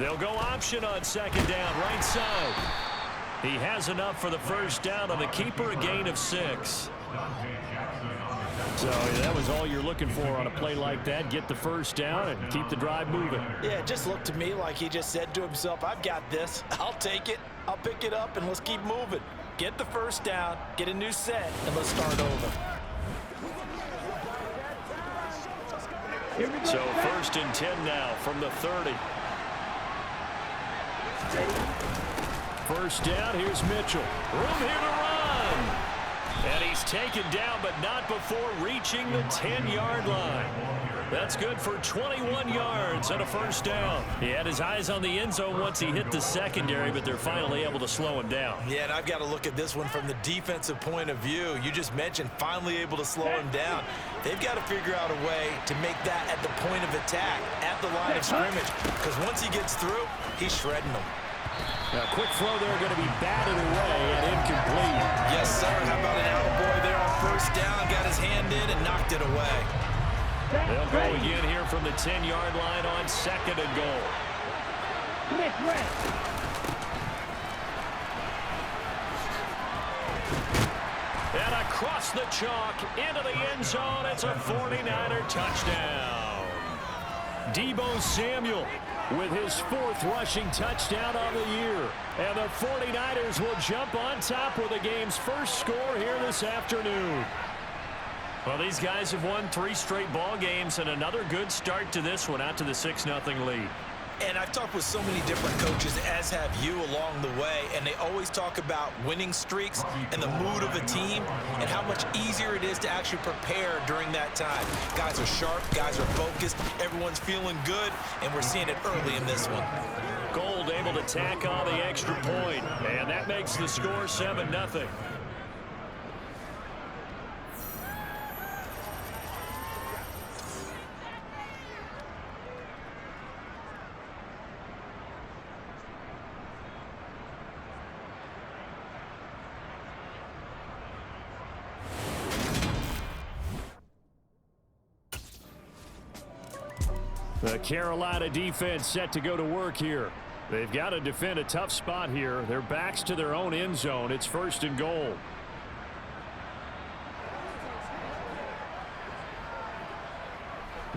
They'll go option on second down, right side. He has enough for the first down on the keeper, a gain of 6. So that was all you're looking for on a play like that. Get the first down and keep the drive moving. Yeah, it just looked to me like he just said to himself, I've got this. I'll take it. I'll pick it up, and let's keep moving. Get the first down, get a new set, and let's start over. So 1st and 10 now from the 30. First down, here's Mitchell. Room here to run. And he's taken down, but not before reaching the 10-yard line. That's good for 21 yards and a first down. He had his eyes on the end zone once he hit the secondary, but they're finally able to slow him down. Yeah, and I've got to look at this one from the defensive point of view. You just mentioned finally able to slow him down. They've got to figure out a way to make that at the point of attack, at the line of scrimmage, because once he gets through, he's shredding them. Now, quick throw there, going to be batted away and incomplete. Yes, sir. How about an attaboy there on first down? Got his hand in and knocked it away. They'll go again here from the 10-yard line on 2nd and goal. And across the chalk into the end zone. It's a 49er touchdown. Deebo Samuel with his 4th rushing touchdown on the year. And the 49ers will jump on top with the game's first score here this afternoon. Well, these guys have won 3 straight ball games and another good start to this one out to the 6-0 lead. And I've talked with so many different coaches, as have you, along the way, and they always talk about winning streaks and the mood of a team and how much easier it is to actually prepare during that time. Guys are sharp, guys are focused, everyone's feeling good, and we're seeing it early in this one. Gold able to tack on the extra point, and that makes the score 7-0. The Carolina defense set to go to work here. They've got to defend a tough spot here. Their backs to their own end zone. It's 1st and goal.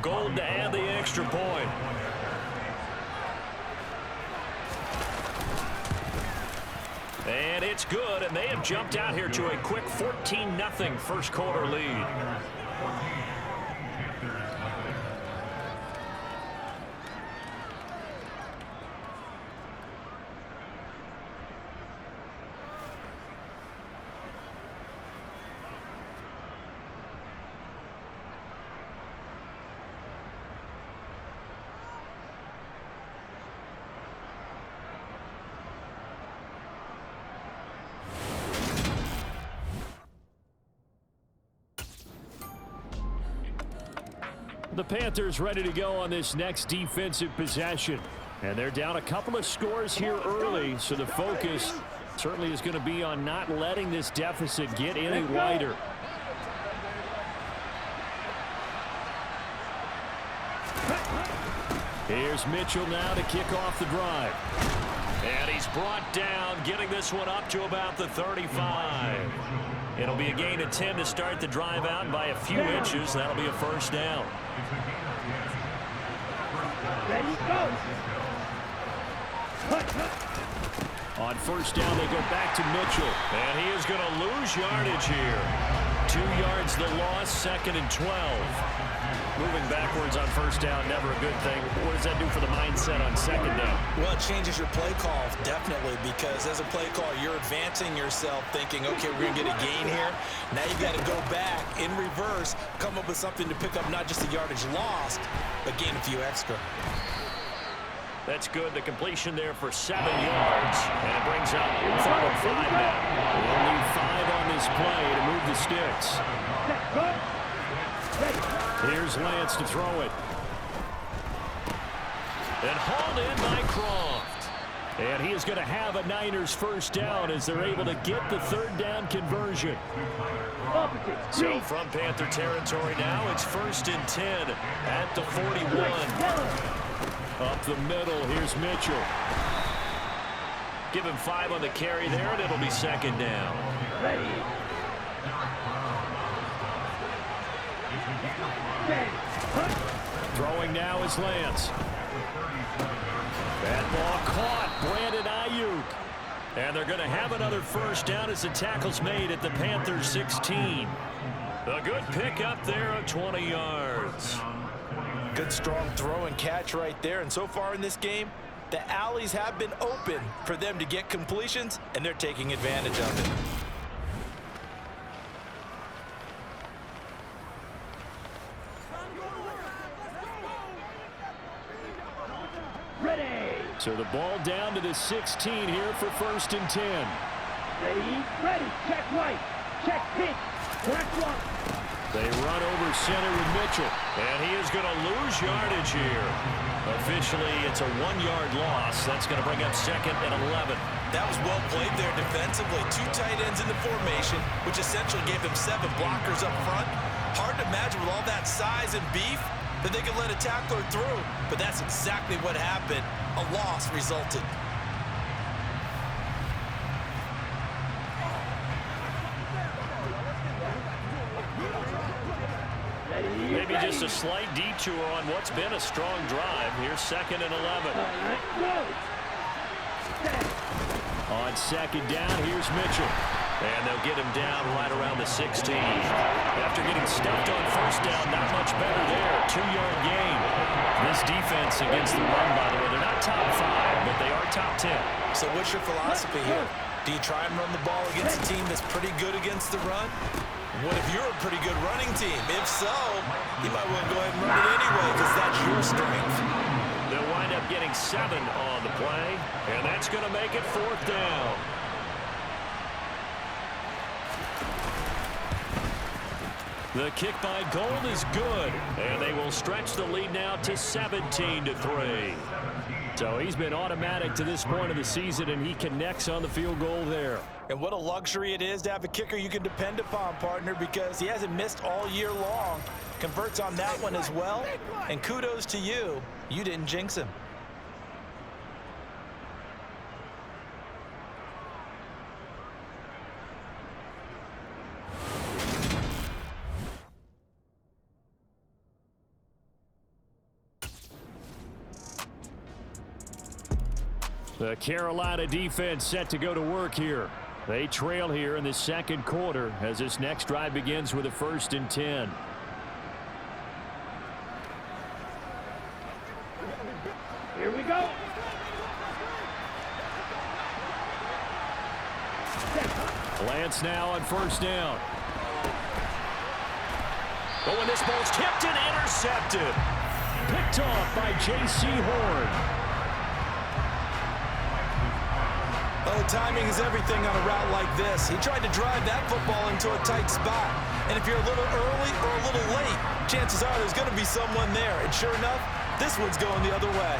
Gold to add the extra point. And it's good, and they have jumped out here to a quick 14-0 first quarter lead. The Panthers ready to go on this next defensive possession. And they're down a couple of scores here early, so the focus certainly is going to be on not letting this deficit get any wider. Here's Mitchell now to kick off the drive. And he's brought down, getting this one up to about the 35. It'll be a gain of 10 to start the drive out, and by a few inches, that'll be a first down. On first down, they go back to Mitchell. And he is going to lose yardage here. 2 yards the loss, 2nd and 12. Moving backwards on first down, never a good thing. What does that do for the mindset on second down? Well, it changes your play call, definitely, because as a play call, you're advancing yourself thinking, okay, we're going to get a gain here. Now you've got to go back in reverse, come up with something to pick up not just the yardage lost, but gain a few extra. That's good. The completion there for 7 yards. And it brings up 3rd and 5 now. We'll need 5 on this play to move the sticks. Here's Lance to throw it. And hauled in by Croft. And he is going to have a Niners first down as they're able to get the 3rd down conversion. So from Panther territory now, it's 1st and 10 at the 41. Up the middle, here's Mitchell. Give him 5 on the carry there, and it'll be second down. Ready. Throwing now is Lance. That ball caught. Brandon Ayuk. And they're going to have another first down as the tackle's made at the Panthers 16. A good pickup there of 20 yards. Good strong throw and catch right there. And so far in this game, the alleys have been open for them to get completions, and they're taking advantage of it. Ready. So the ball down to the 16 here for 1st and 10. Ready. Ready. Check right. Check pitch. Correct one. They run over center with Mitchell. And he is going to lose yardage here. Officially, it's a 1-yard loss. That's going to bring up 2nd and 11. That was well played there defensively. 2 tight ends in the formation, which essentially gave them 7 blockers up front. Hard to imagine with all that size and beef that they could let a tackler through. But that's exactly what happened. A loss resulted. Maybe just a slight detour on what's been a strong drive. Here's 2nd and 11. On 2nd down, here's Mitchell. And they'll get him down right around the 16. After getting stuffed on 1st down, not much better there. 2-yard gain. This defense against the run, by the way, they're not top 5, but they are top 10. So what's your philosophy here? Do you try and run the ball against a team that's pretty good against the run? What if you're a pretty good running team? If so, you might want to go ahead and run it anyway because that's your strength. They'll wind up getting 7 on the play, and that's going to make it 4th down. The kick by Gold is good, and they will stretch the lead now to 17-3. So he's been automatic to this point of the season, and he connects on the field goal there. And what a luxury it is to have a kicker you can depend upon, partner, because he hasn't missed all year long. Converts on that one as well, and kudos to you. You didn't jinx him. The Carolina defense set to go to work here. They trail here in the 2nd quarter as this next drive begins with a 1st and 10. Here we go. Lance now on 1st down. Oh, and this ball's tipped and intercepted. Picked off by J.C. Horn. Oh, timing is everything on a route like this. He tried to drive that football into a tight spot. And if you're a little early or a little late, chances are there's going to be someone there. And sure enough, this one's going the other way.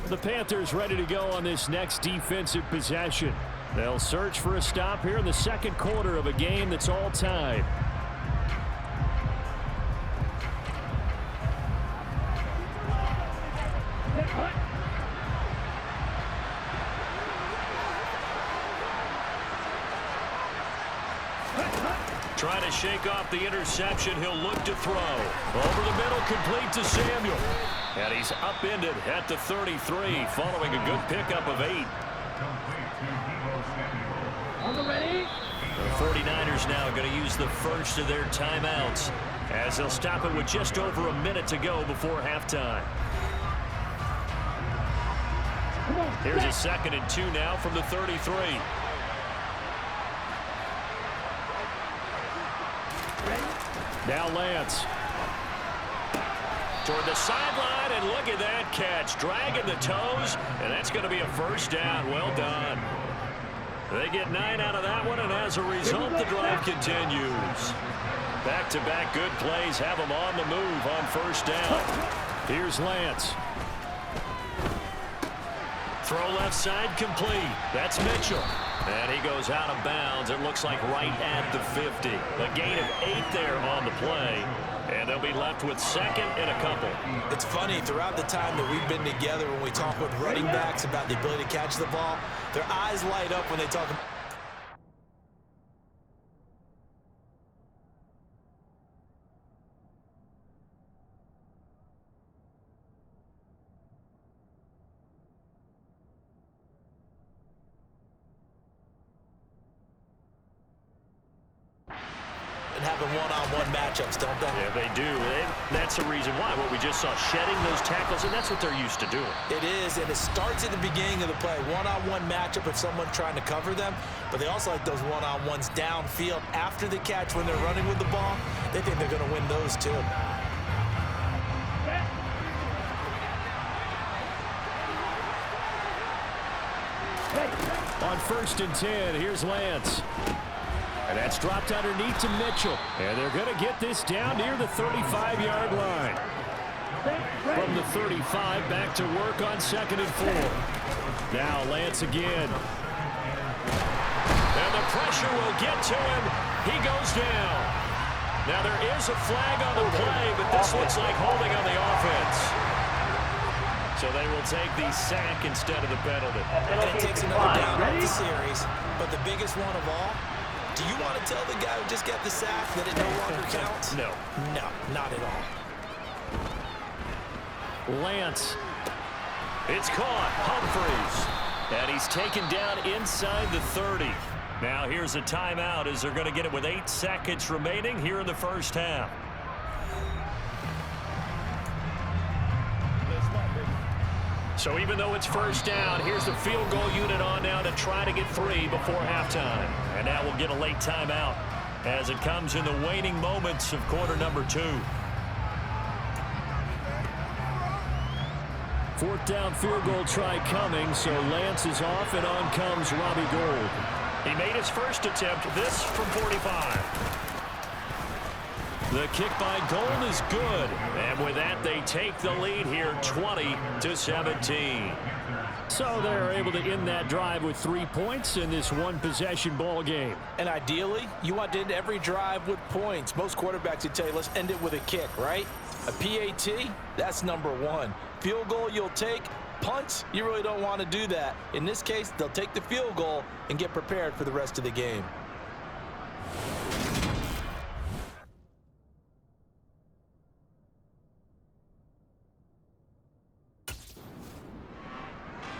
The Panthers ready to go on this next defensive possession. They'll search for a stop here in the 2nd quarter of a game that's all tied. Trying to shake off the interception. He'll look to throw. Over the middle, complete to Samuel. And he's upended at the 33 following a good pickup of 8. On the ready. The 49ers now going to use the first of their timeouts as they'll stop it with just over a minute to go before halftime. Here's a 2nd and 2 now from the 33. Now Lance. toward the sideline, and look at that catch. Dragging the toes, and that's going to be a first down. Well done. They get 9 out of that one, and as a result, the drive continues. Back-to-back good plays have them on the move on first down. Here's Lance. Throw left side complete. That's Mitchell. And he goes out of bounds. It looks like right at the 50. A gain of 8 there on the play. And they'll be left with second and a couple. It's funny, throughout the time that we've been together, when we talk with running backs about the ability to catch the ball, their eyes light up when they talk about and having one-on-one matchups, don't they? Yeah, they do. That's the reason why. What we just saw, shedding those tackles, and that's what they're used to doing. It is, and it starts at the beginning of the play. One-on-one matchup with someone trying to cover them, but they also like those one-on-ones downfield after the catch when they're running with the ball. They think they're going to win those too. On 1st and 10, here's Lance. And that's dropped underneath to Mitchell. And they're going to get this down near the 35-yard line. From the 35, back to work on 2nd and 4. Now Lance again. And the pressure will get to him. He goes down. Now there is a flag on the play, but this looks like holding on the offense. So they will take the sack instead of the penalty. And it takes another down off the series. But the biggest one of all, do you want to tell the guy who just got the sack that it no longer counts? No. No, not at all. Lance. It's caught. Humphreys. And he's taken down inside the 30. Now here's a timeout as they're going to get it with 8 seconds remaining here in the first half. So even though it's first down, here's the field goal unit on now to try to get 3 before halftime. And now we'll get a late timeout as it comes in the waning moments of quarter number 2. 4th down field goal try coming, so Lance is off, and on comes Robbie Gould. He made his first attempt, this from 45. The kick by Gould is good, and with that they take the lead here 20-17. So they're able to end that drive with 3 points in this one-possession ball game. And ideally, you want to end every drive with points. Most quarterbacks would tell you, let's end it with a kick, right? A PAT, that's number 1. Field goal you'll take. Punts, you really don't want to do that. In this case, they'll take the field goal and get prepared for the rest of the game.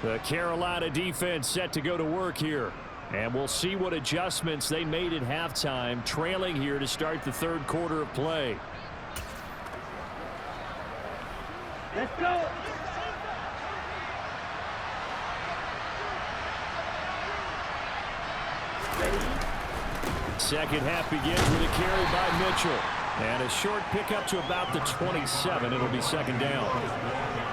The Carolina defense set to go to work here. And we'll see what adjustments they made at halftime, trailing here to start the 3rd quarter of play. Let's go. Second half begins with a carry by Mitchell. And a short pickup to about the 27. It'll be 2nd down.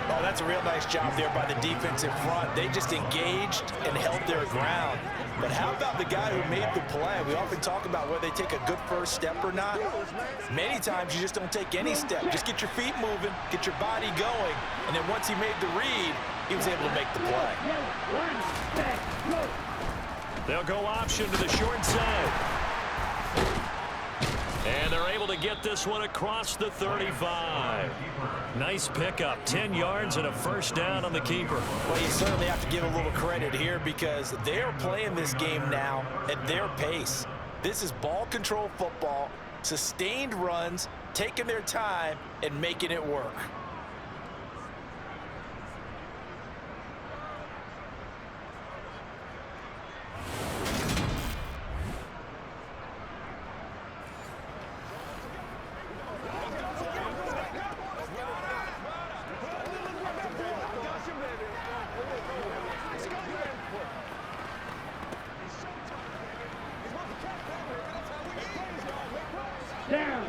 Oh, that's a real nice job there by the defense in front. They just engaged and held their ground. But how about the guy who made the play? We often talk about whether they take a good first step or not. Many times you just don't take any step. Just get your feet moving, get your body going, and then once he made the read, he was able to make the play. They'll go option to the short side. And they're able to get this one across the 35. Nice pickup, 10 yards and a first down on the keeper. Well, you certainly have to give a little credit here because they're playing this game now at their pace. This is ball control football, sustained runs, taking their time and making it work.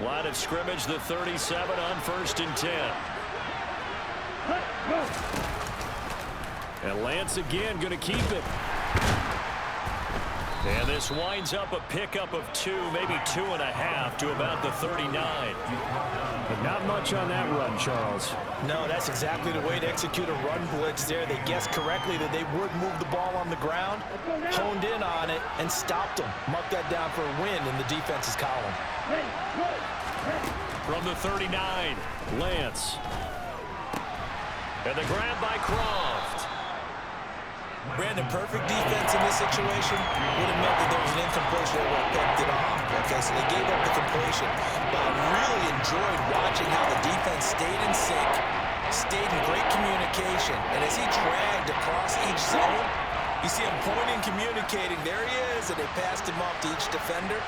Line of scrimmage, the 37 on 1st and 10. And Lance again going to keep it. And this winds up a pickup of 2, maybe 2.5 to about the 39. But not much on that run, Charles. No, that's exactly the way to execute a run blitz there. They guessed correctly that they would move the ball on the ground, honed in on it, and stopped them. Mark that down for a win in the defense's column. From the 39, Lance. And the grab by Croft. Brandon, perfect defense in this situation would have meant that there was an incompletion that would have picked it off. Okay, so they gave up the completion. But I really enjoyed watching how the defense stayed in sync, stayed in great communication, and as he dragged across each zone, you see him pointing, communicating. There he is, and they passed him off to each defender.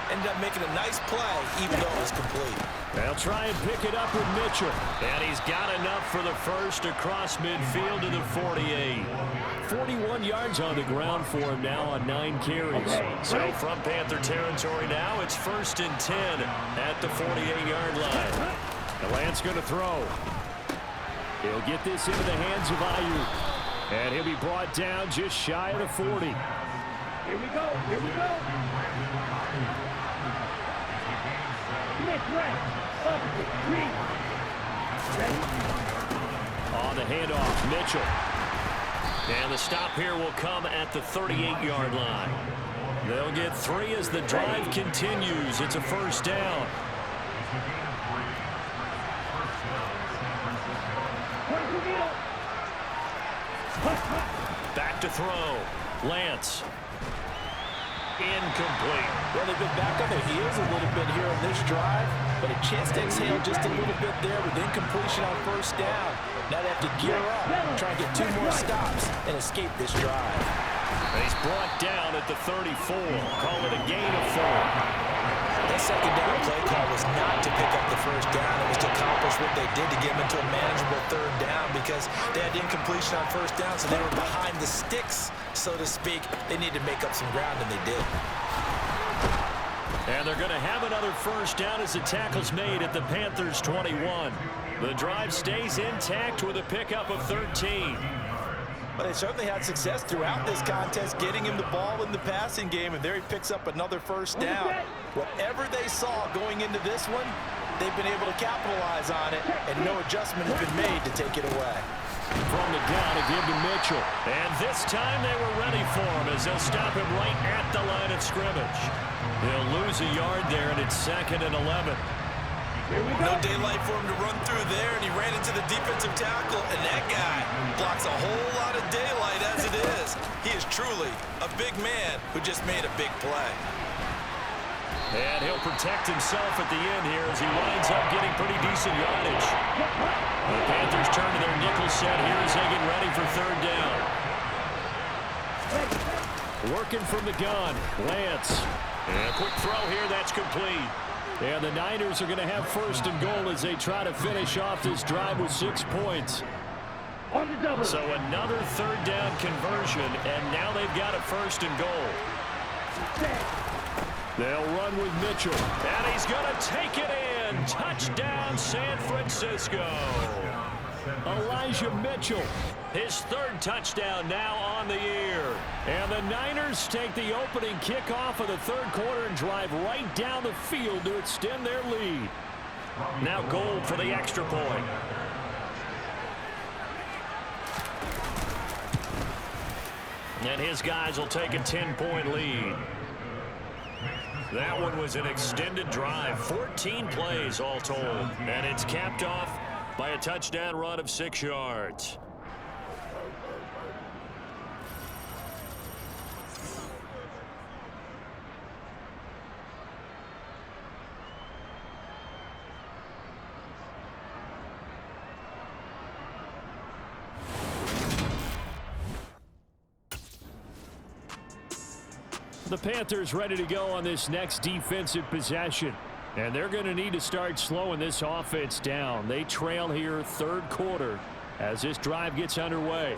Ended up making a nice play, even though it was complete. They'll try and pick it up with Mitchell. And he's got enough for the first across midfield to the 48. 41 yards on the ground for him now on 9 carries. So from Panther territory now, it's 1st and 10 at the 48-yard line. The Lance going to throw. He'll get this into the hands of Ayuk. And he'll be brought down just shy of the 40. Here we go. Here we go. On the handoff, Mitchell. And the stop here will come at the 38-yard line. They'll get 3 as the drive continues. It's a 1st down. Back to throw. Lance. Incomplete. Well, they've been back on their heels a little bit here on this drive, but a chance to exhale just a little bit there with incompletion on 1st down. Now they have to gear up, try and get 2 more stops and escape this drive. He's brought down at the 34. Call it a gain of 4. That 2nd down play call was not to pick up the 1st down. It was to accomplish what they did to get them into a manageable 3rd down because they had incompletion on 1st down, so they were behind the sticks, so to speak. They needed to make up some ground, and they did. And they're going to have another 1st down as the tackle's made at the Panthers' 21. The drive stays intact with a pickup of 13. But they certainly had success throughout this contest, getting him the ball in the passing game, and there he picks up another 1st down. Whatever they saw going into this one, they've been able to capitalize on it, and no adjustment has been made to take it away. From the gun, a give to Mitchell. And this time they were ready for him as they'll stop him right at the line of scrimmage. They'll lose a yard there, and it's 2nd and 11. No daylight for him to run through there, and he ran into the defensive tackle, and that guy blocks a whole lot of daylight as it is. He is truly a big man who just made a big play. And he'll protect himself at the end here as he winds up getting pretty decent yardage. The Panthers turn to their nickel set here as they get ready for 3rd down. Working from the gun, Lance. And a quick throw here, that's complete. And the Niners are going to have 1st and goal as they try to finish off this drive with 6 points. So another 3rd down conversion, and now they've got a 1st and goal. They'll run with Mitchell, and he's going to take it in. Touchdown, San Francisco. Elijah Mitchell, his 3rd touchdown now on the year. And the Niners take the opening kickoff of the 3rd quarter and drive right down the field to extend their lead. Now goal for the extra point. And his guys will take a 10-point lead. That one was an extended drive, 14 plays all told. And it's capped off by a touchdown run of 6 yards. The Panthers ready to go on this next defensive possession. And they're going to need to start slowing this offense down. They trail here 3rd quarter as this drive gets underway.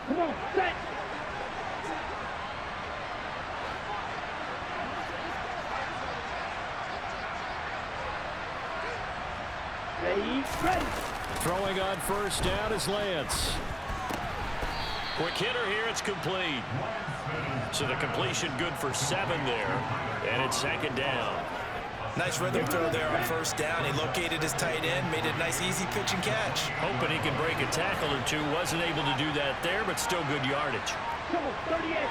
Come on, set. Ready. Throwing on first down is Lance. Quick hitter here. It's complete. So the completion good for 7 there. And it's second down. Nice rhythm throw there on first down. He located his tight end, made a nice easy pitch and catch. Hoping he can break a tackle or two. Wasn't able to do that there, but still good yardage. 38.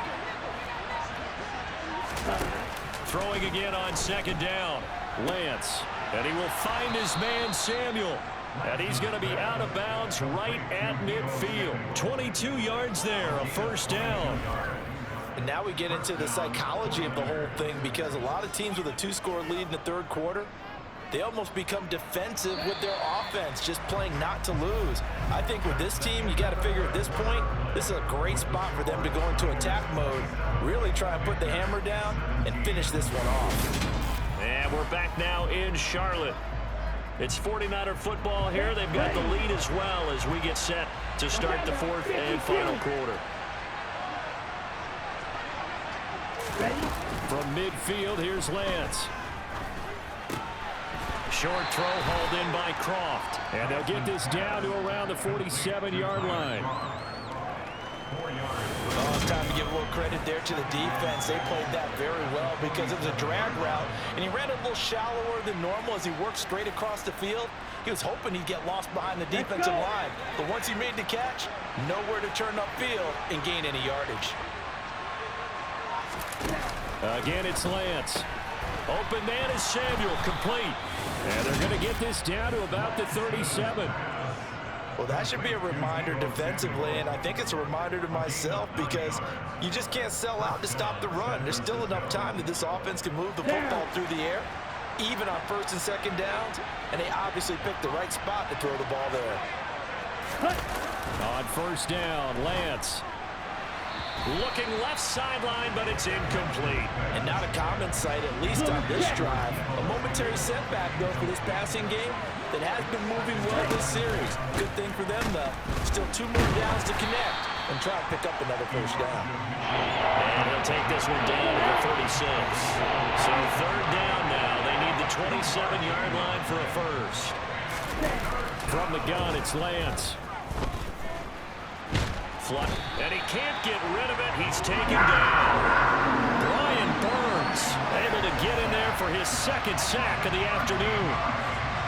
Throwing again on second down. Lance. And he will find his man Samuel. And he's going to be out of bounds right at midfield. 22 yards there, a first down. And now we get into the psychology of the whole thing, because a lot of teams with a 2-score lead in the third quarter, they almost become defensive with their offense, just playing not to lose. I think with this team, you got to figure at this point, this is a great spot for them to go into attack mode, really try and put the hammer down and finish this one off. And we're back now in Charlotte. It's 49er football here. They've got the lead as well as we get set to start the fourth and final quarter. From midfield, here's Lance. Short throw hauled in by Croft. And they'll get this down to around the 47-yard line. Oh, it's time to give a little credit there to the defense. They played that very well because it was a drag route, and he ran a little shallower than normal as he worked straight across the field. He was hoping he'd get lost behind the defensive line, but once he made the catch, nowhere to turn upfield and gain any yardage. Again, it's Lance. Open man is Samuel, complete. And they're going to get this down to about the 37. Well, that should be a reminder defensively, and I think it's a reminder to myself, because you just can't sell out to stop the run. There's still enough time that this offense can move the football through the air, even on first and second downs, and they obviously picked the right spot to throw the ball there. On first down, Lance. Looking left sideline, but it's incomplete. And not a common sight, at least on this drive. A momentary setback, though, for this passing game that has been moving well this series. Good thing for them, though. Still 2 more downs to connect and try to pick up another first down. And he'll take this one down to the 36. So third down now. They need the 27-yard line for a first. From the gun, it's Lance. And he can't get rid of it. He's taken down. Brian Burns able to get in there for his second sack of the afternoon.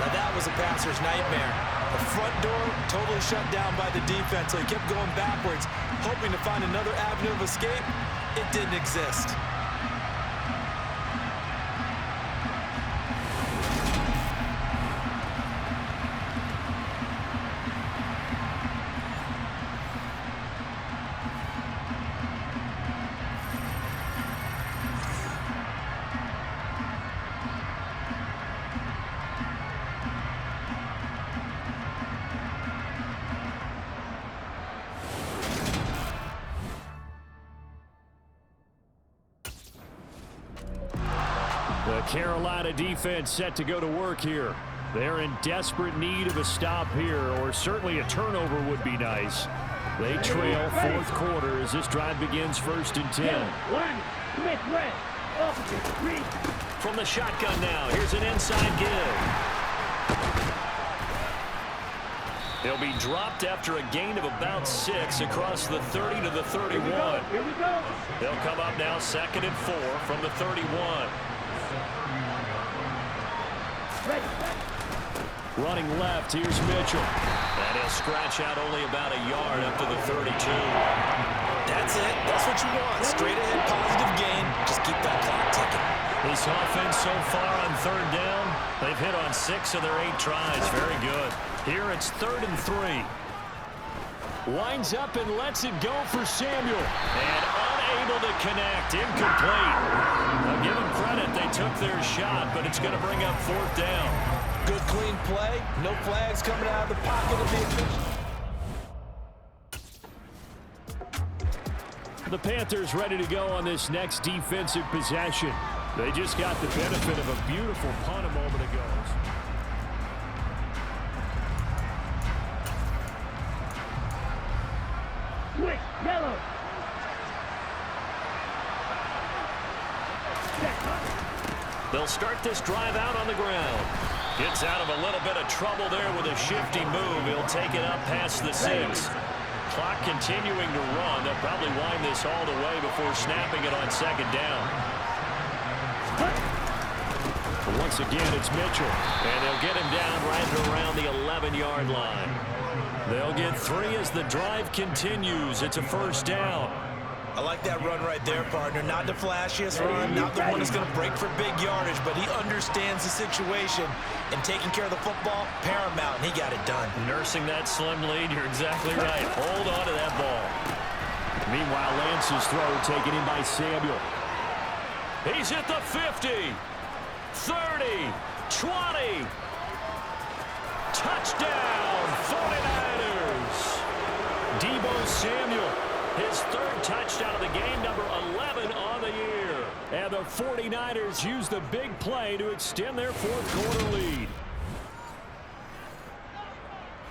Now that was a passer's nightmare. The front door totally shut down by the defense, so he kept going backwards, hoping to find another avenue of escape. It didn't exist. The Carolina defense set to go to work here. They're in desperate need of a stop here, or certainly a turnover would be nice. They trail fourth quarter as this drive begins first and 10. From the shotgun now, here's an inside give. He'll be dropped after a gain of about 6 across the 30 to the 31. They'll come up now second and 4 from the 31. Running left, here's Mitchell. And he'll scratch out only about a yard up to the 32. That's it. That's what you want. Straight ahead, positive gain. Just keep that clock ticking. This offense so far on third down, they've hit on 6 of their 8 tries. Very good. Here it's 3rd and 3. Winds up and lets it go for Samuel. And unable to connect. Incomplete. I'll give them credit. They took their shot, but it's going to bring up 4th down. Good, clean play. No flags coming out of the pocket of the official. The Panthers ready to go on this next defensive possession. They just got the benefit of a beautiful punt a moment ago. Quick, yellow. They'll start this drive out on the ground. Gets out of a little bit of trouble there with a shifty move. He'll take it up past the 6. Clock continuing to run. They'll probably wind this all the way before snapping it on second down. But once again, it's Mitchell. And they'll get him down right around the 11-yard line. They'll get 3 as the drive continues. It's a first down. I like that run right there, partner. Not the flashiest run, not the one that's going to break for big yardage, but he understands the situation, and taking care of the football, paramount, and he got it done. Nursing that slim lead, you're exactly right. Hold on to that ball. Meanwhile, Lance's throw taken in by Samuel. He's at the 50, 30, 20. Touchdown, 49ers. Deebo Samuel. His 3rd touchdown of the game, number 11 on the year. And the 49ers use the big play to extend their 4th quarter lead.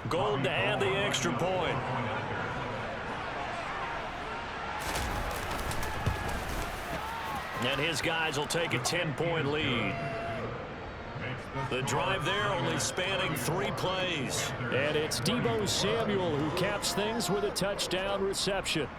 Gold to add the extra point. And his guys will take a 10-point lead. The drive there only spanning 3 plays. And it's Deebo Samuel who caps things with a touchdown reception.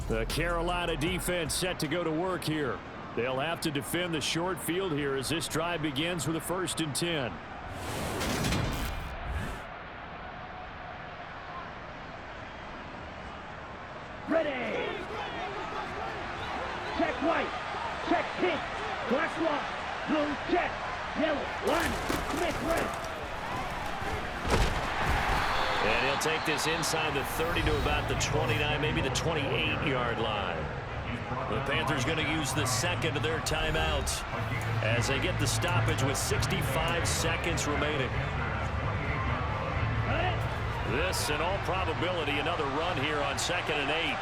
The Carolina defense set to go to work here. They'll have to defend the short field here as this drive begins with a 1st and 10. Ready. Check white. Check pink. Black lock. Blue check. Yellow. Line. Smith red. And he'll take this inside the 30 to about the 29, maybe the 28-yard line. The Panthers going to use the 2nd of their timeouts as they get the stoppage with 65 seconds remaining. This, in all probability, another run here on 2nd and 8.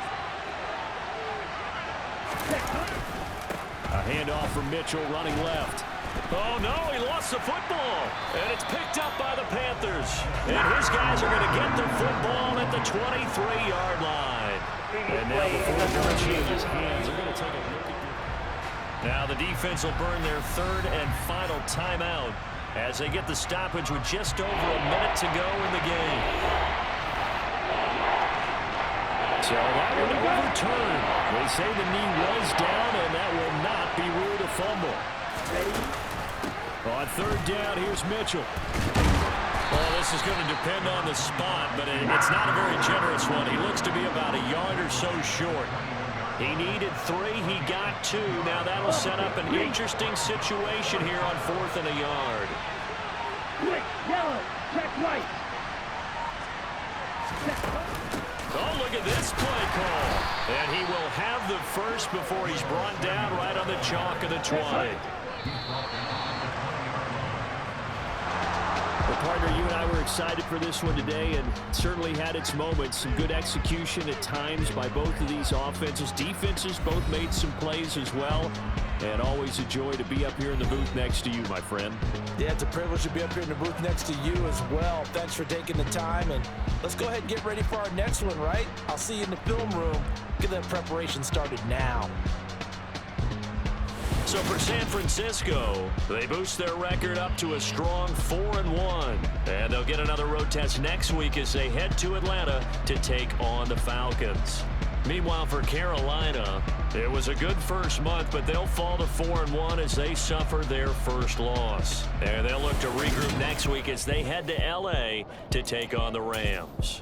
A handoff from Mitchell running left. Oh, no, he lost the football. And it's picked up by the Panthers. And his guys are going to get the football at the 23-yard line. And now before the ball changes hands, they're going to take a look at it. Now the defense will burn their 3rd and final timeout as they get the stoppage with just over a minute to go in the game. So that one overturned. They say the knee was down, and that will not be ruled a fumble. On 3rd down, here's Mitchell. Well, this is going to depend on the spot, but it's not a very generous one. He looks to be about a yard or so short. He needed 3. He got 2. Now that'll set up an interesting situation here on 4th and a yard. Quick, yellow, check white. Oh, look at this play call. And he will have the first before he's brought down right on the chalk of the 20. Partner, you and I were excited for this one today, and certainly had its moments. Some good execution at times by both of these offenses. Defenses both made some plays as well, and always a joy to be up here in the booth next to you, my friend. Yeah, it's a privilege to be up here in the booth next to you as well. Thanks for taking the time, and let's go ahead and get ready for our next one, right? I'll see you in the film room. Get that preparation started now. So for San Francisco, they boost their record up to a strong 4-1. And they'll get another road test next week as they head to Atlanta to take on the Falcons. Meanwhile, for Carolina, it was a good first month, but they'll fall to 4-1 as they suffer their first loss. And they'll look to regroup next week as they head to L.A. to take on the Rams.